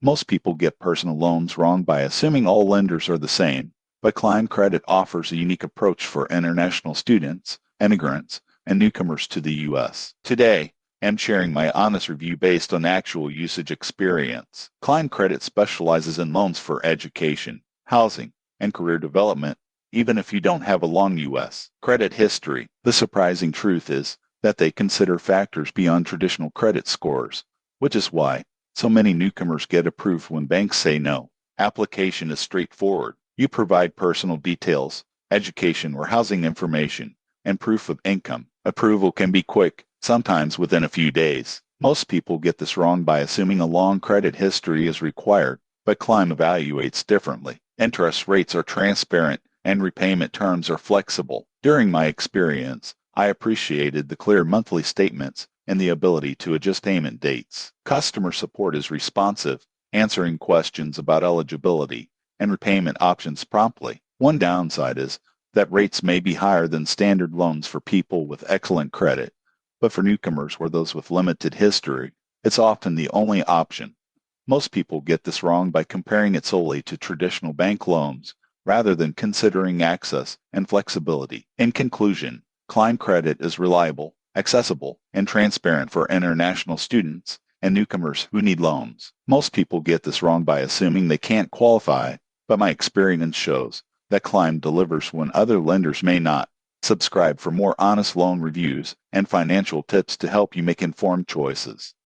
Most people get personal loans wrong by assuming all lenders are the same, but Climb Credit offers a unique approach for international students, immigrants, and newcomers to the U.S. Today, I'm sharing my honest review based on actual usage experience. Climb Credit specializes in loans for education, housing, and career development, even if you don't have a long U.S. credit history. The surprising truth is that they consider factors beyond traditional credit scores, which is why so many newcomers get approved when banks say no. Application is straightforward. You provide personal details, education or housing information, and proof of income. Approval can be quick, sometimes within a few days. Most people get this wrong by assuming a long credit history is required, but Climb evaluates differently. Interest rates are transparent and repayment terms are flexible. During my experience, I appreciated the clear monthly statements and the ability to adjust payment dates. Customer support is responsive, answering questions about eligibility and repayment options promptly. One downside is that rates may be higher than standard loans for people with excellent credit, but for newcomers or those with limited history, it's often the only option. Most people get this wrong by comparing it solely to traditional bank loans rather than considering access and flexibility. In conclusion, Climb Credit is reliable, accessible, and transparent for international students and newcomers who need loans. Most people get this wrong by assuming they can't qualify, but my experience shows that Climb delivers when other lenders may not. Subscribe for more honest loan reviews and financial tips to help you make informed choices.